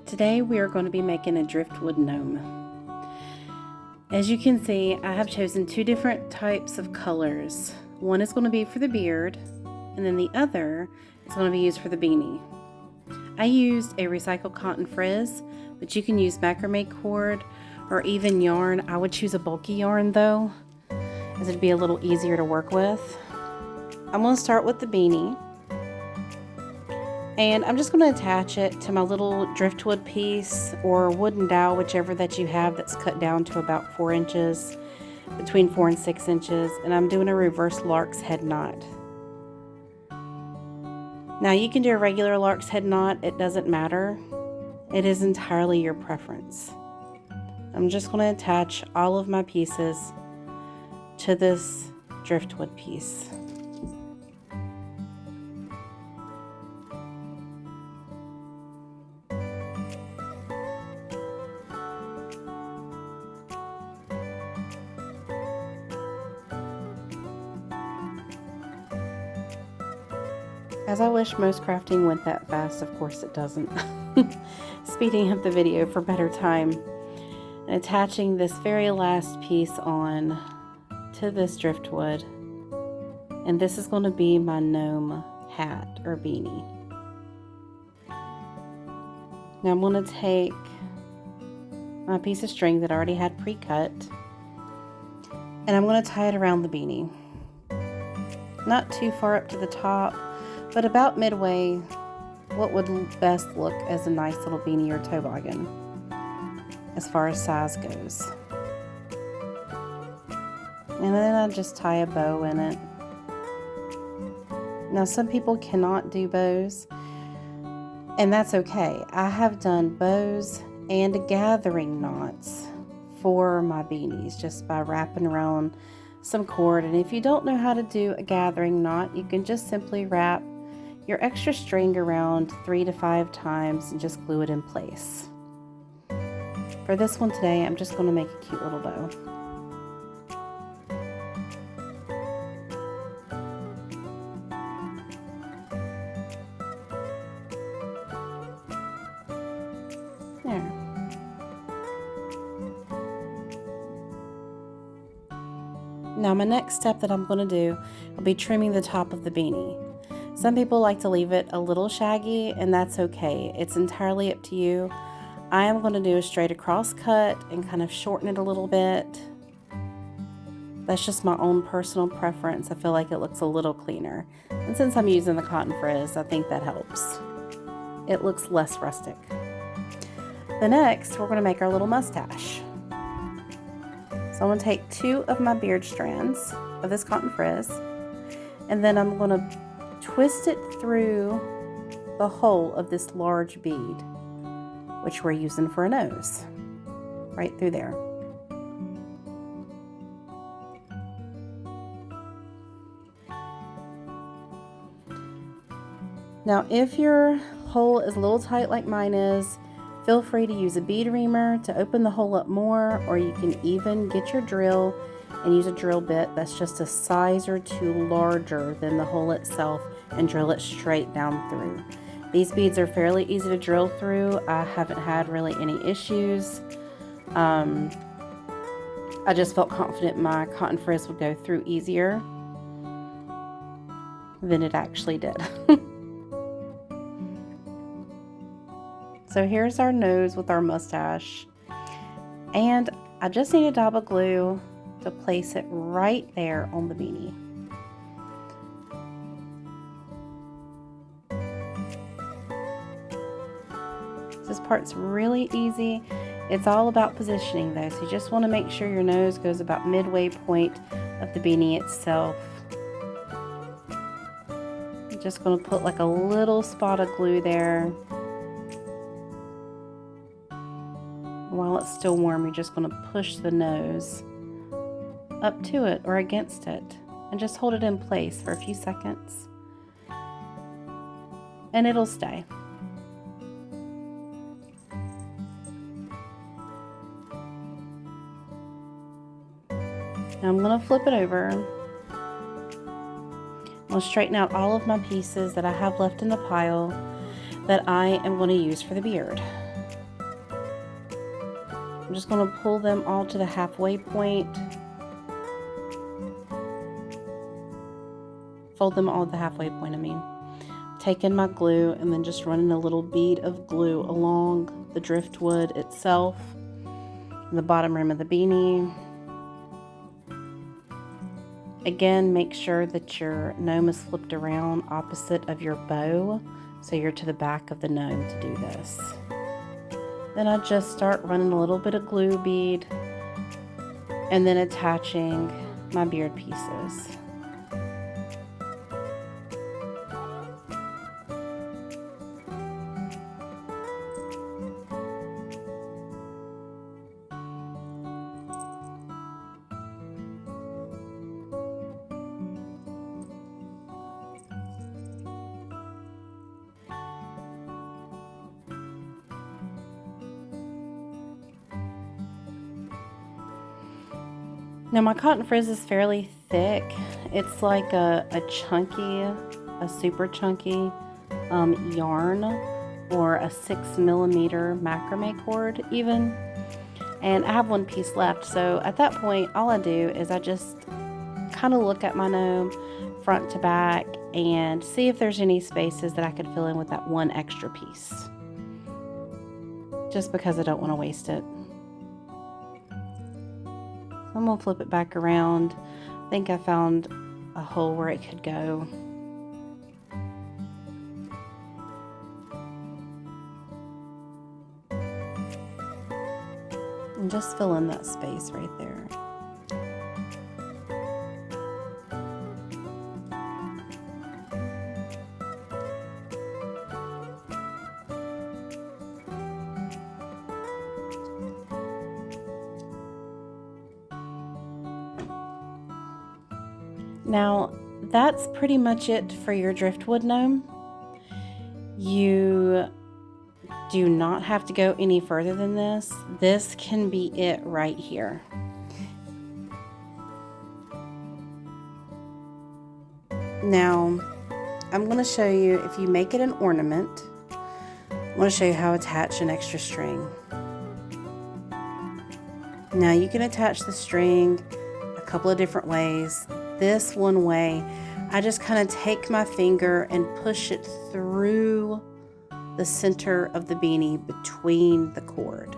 Today we are going to be making a driftwood gnome. As you can see, I have chosen two different types of colors. One is going to be for the beard, and then the other is going to be used for the beanie. I used a recycled cotton frizz, but you can use macrame cord or even yarn. I would choose a bulky yarn though, as it'd be a little easier to work with. I'm going to start with the beanie. And I'm just going to attach it to my little driftwood piece or wooden dowel, whichever that you have that's cut down to about 4 inches, between 4 and 6 inches. And I'm doing a reverse lark's head knot. Now you can do a regular lark's head knot, it doesn't matter. It is entirely your preference. I'm just going to attach all of my pieces to this driftwood piece. As I wish most crafting went that fast, of course it doesn't. Speeding up the video for better time. And attaching this very last piece on to this driftwood. And this is going to be my gnome hat or beanie. Now I'm going to take my piece of string that I already had pre-cut. And I'm going to tie it around the beanie. Not too far up to the top, but about midway, what would best look as a nice little beanie or toboggan, as far as size goes. And then I just tie a bow in it. Now some people cannot do bows, and that's okay. I have done bows and gathering knots for my beanies, just by wrapping around some cord. And if you don't know how to do a gathering knot, you can just simply wrap your extra string around 3 to 5 times and just glue it in place. For this one today, I'm just going to make a cute little bow. There. Now my next step that I'm going to do will be trimming the top of the beanie. Some people like to leave it a little shaggy, and that's okay. It's entirely up to you. I am going to do a straight across cut and kind of shorten it a little bit. That's just my own personal preference. I feel like it looks a little cleaner. And since I'm using the cotton frizz, I think that helps. It looks less rustic. The next, we're going to make our little mustache. So I'm going to take 2 of my beard strands of this cotton frizz, and then I'm going to twist it through the hole of this large bead, which we're using for a nose, right through there. Now, if your hole is a little tight like mine is, feel free to use a bead reamer to open the hole up more, or you can even get your drill and use a drill bit that's just a size or 2 larger than the hole itself and drill it straight down through. These beads are fairly easy to drill through. I haven't had really any issues. I just felt confident my cotton frizz would go through easier than it actually did. So here's our nose with our mustache, and I just need a dab of glue to place it right there on the beanie. This part's really easy. It's all about positioning though, so you just want to make sure your nose goes about midway point of the beanie itself. I'm just going to put like a little spot of glue there. While it's still warm, you're just going to push the nose up to it or against it and just hold it in place for a few seconds, and it'll stay. Now I'm going to flip it over. I'll straighten out all of my pieces that I have left in the pile that I am going to use for the beard. I'm just going to pull them all to the halfway point. Fold them all at the halfway point, I mean. Take in my glue and then just running a little bead of glue along the driftwood itself, the bottom rim of the beanie. Again, make sure that your gnome is flipped around opposite of your bow, so you're to the back of the gnome to do this. Then I just start running a little bit of glue bead and then attaching my beard pieces. Now my cotton frizz is fairly thick. It's like a super chunky yarn, or a 6mm macrame cord even. And I have one piece left, so at that point all I do is I just kind of look at my gnome front to back and see if there's any spaces that I could fill in with that one extra piece, just because I don't want to waste it. I'm going to flip it back around. I think I found a hole where it could go. And just fill in that space right there. Now, that's pretty much it for your driftwood gnome. You do not have to go any further than this. This can be it right here. Now, I'm going to show you, if you make it an ornament, I'm going to show you how to attach an extra string. Now, you can attach the string a couple of different ways. This one way, I just kind of take my finger and push it through the center of the beanie between the cord.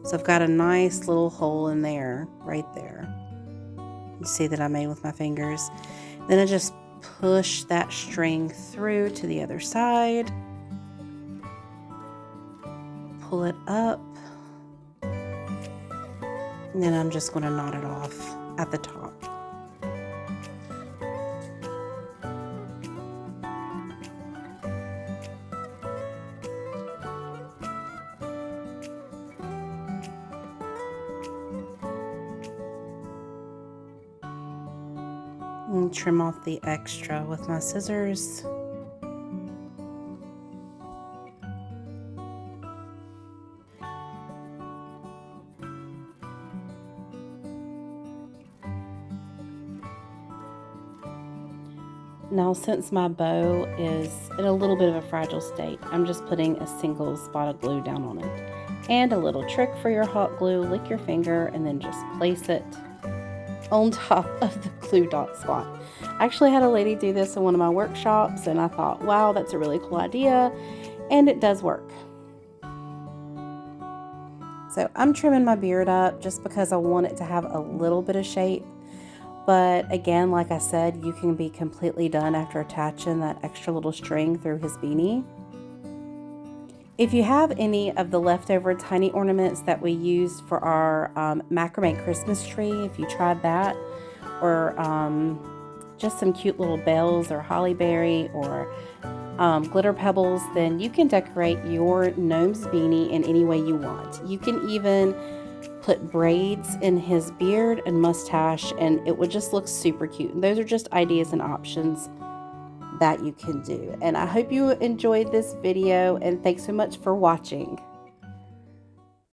So I've got a nice little hole in there, right there. You see that I made with my fingers. Then I just push that string through to the other side. Pull it up. And then I'm just going to knot it off at the top. And trim off the extra with my scissors. Now, since my bow is in a little bit of a fragile state, I'm just putting a single spot of glue down on it. And a little trick for your hot glue, lick your finger and then just place it on top of the glue dot spot. I actually had a lady do this in one of my workshops and I thought, wow, that's a really cool idea, and it does work. So I'm trimming my beard up just because I want it to have a little bit of shape. But again, like I said, you can be completely done after attaching that extra little string through his beanie. If you have any of the leftover tiny ornaments that we used for our macrame Christmas tree, if you tried that, or just some cute little bells or holly berry or glitter pebbles, then you can decorate your gnome's beanie in any way you want. You can even put braids in his beard and mustache, and it would just look super cute. And those are just ideas and options that you can do. And I hope you enjoyed this video, and thanks so much for watching.